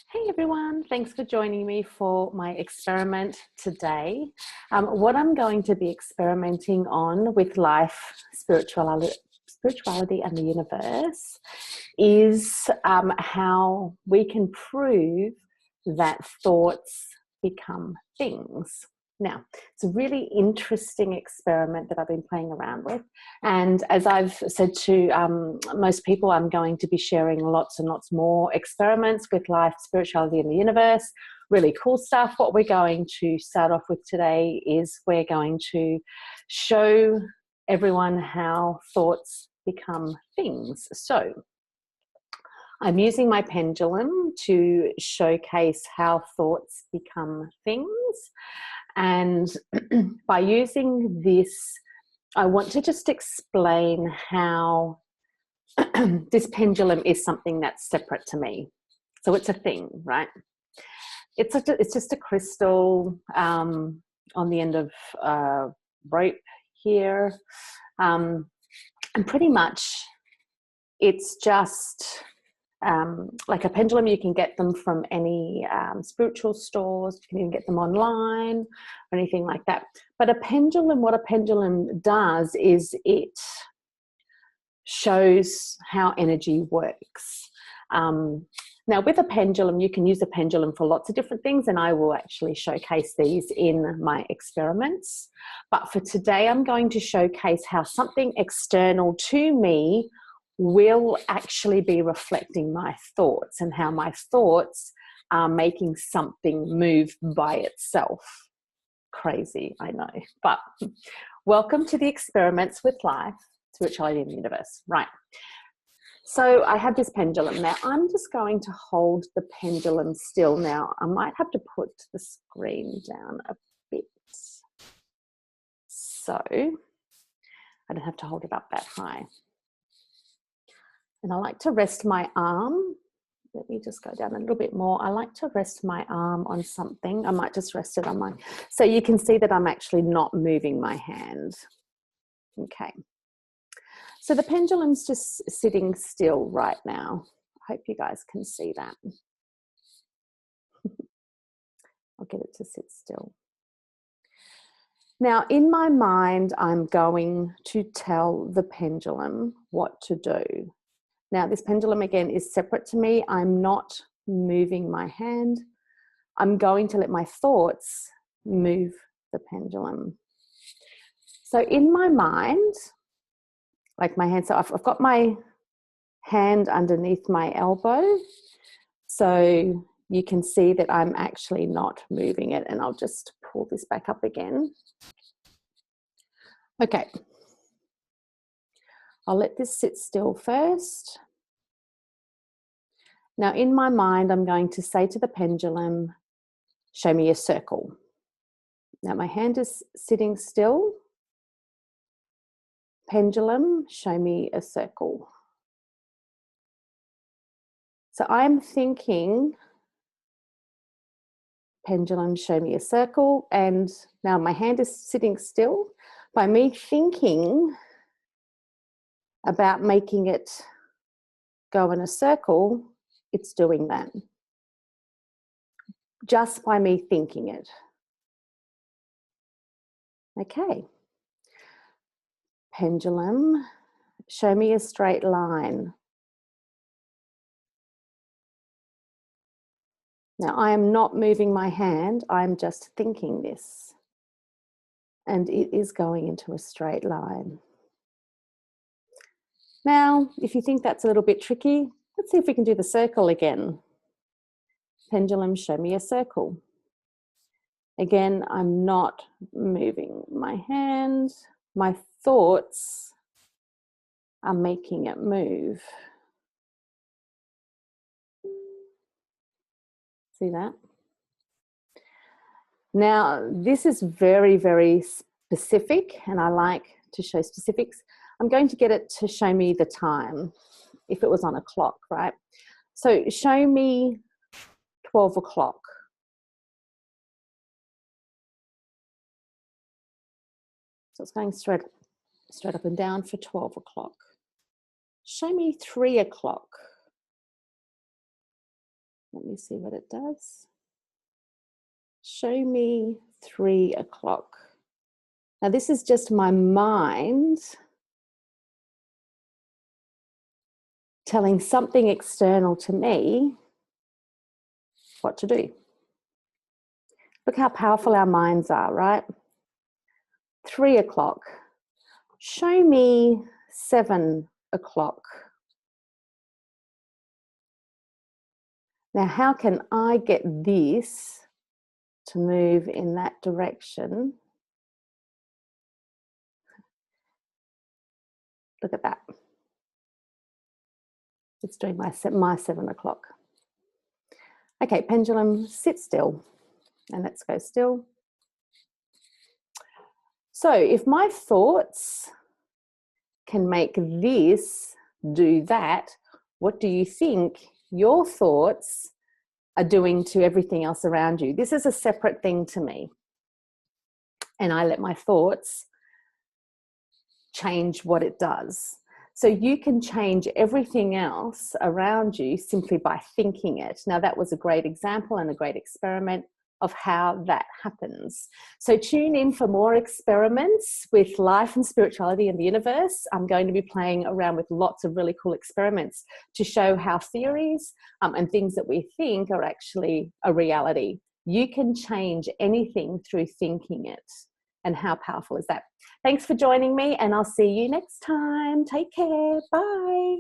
Hey everyone, thanks for joining me for my experiment today. What I'm going to be experimenting on with life, spirituality and the universe is how we can prove that thoughts become things. Now, it's a really interesting experiment that I've been playing around with. And as I've said to most people, I'm going to be sharing lots and lots more experiments with life, spirituality, and the universe. Really cool stuff. What we're going to start off with today is we're going to show everyone how thoughts become things. So I'm using my pendulum to showcase how thoughts become things. And by using this, I want to just explain how this pendulum is something that's separate to me. So it's a thing, right? It's just a crystal on the end of rope here. And pretty much it's just like a pendulum. You can get them from any spiritual stores. You can even get them online or anything like that. But a pendulum, what a pendulum does is it shows how energy works. Now, with a pendulum, you can use a pendulum for lots of different things, and I will actually showcase these in my experiments. But for today, I'm going to showcase how something external to me will actually be reflecting my thoughts and how my thoughts are making something move by itself. Crazy, I know. But welcome to the experiments with life, spirituality, and the universe. Right. So I have this pendulum. Now I'm just going to hold the pendulum still. Now I might have to put the screen down a bit, so I don't have to hold it up that high. And I like to rest my arm. Let me just go down a little bit more. I like to rest my arm on something. I might just rest it on my, so you can see that I'm actually not moving my hand. Okay. So the pendulum's just sitting still right now. I hope you guys can see that. I'll get it to sit still. Now, in my mind, I'm going to tell the pendulum what to do. Now, this pendulum, again, is separate to me. I'm not moving my hand. I'm going to let my thoughts move the pendulum. So in my mind, like my hand, so I've got my hand underneath my elbow. So you can see that I'm actually not moving it. And I'll just pull this back up again. Okay. I'll let this sit still first. Now, in my mind, I'm going to say to the pendulum, show me a circle. Now, my hand is sitting still. Pendulum, show me a circle. So I'm thinking, pendulum, show me a circle. And now my hand is sitting still. By me thinking about making it go in a circle, it's doing that. Just by me thinking it. Okay. Pendulum, show me a straight line. Now, I am not moving my hand, I'm just thinking this. And it is going into a straight line. Now, if you think that's a little bit tricky, let's see if we can do the circle again. Pendulum, show me a circle. Again, I'm not moving my hand. My thoughts are making it move. See that? Now, this is very, very specific, and I like to show specifics. I'm going to get it to show me the time, if it was on a clock, right? So show me 12 o'clock. So it's going straight up and down for 12 o'clock. Show me 3 o'clock. Let me see what it does. Show me 3 o'clock. Now this is just my mind telling something external to me what to do. Look how powerful our minds are, right? 3 o'clock. Show me 7 o'clock. Now, how can I get this to move in that direction? Look at that. It's doing my 7 o'clock. Okay, pendulum, sit still. And let's go still. So if my thoughts can make this do that, what do you think your thoughts are doing to everything else around you? This is a separate thing to me. And I let my thoughts change what it does. So you can change everything else around you simply by thinking it. Now that was a great example and a great experiment of how that happens. So tune in for more experiments with life and spirituality and the universe. I'm going to be playing around with lots of really cool experiments to show how theories and things that we think are actually a reality. You can change anything through thinking it. And how powerful is that? Thanks for joining me, and I'll see you next time. Take care. Bye.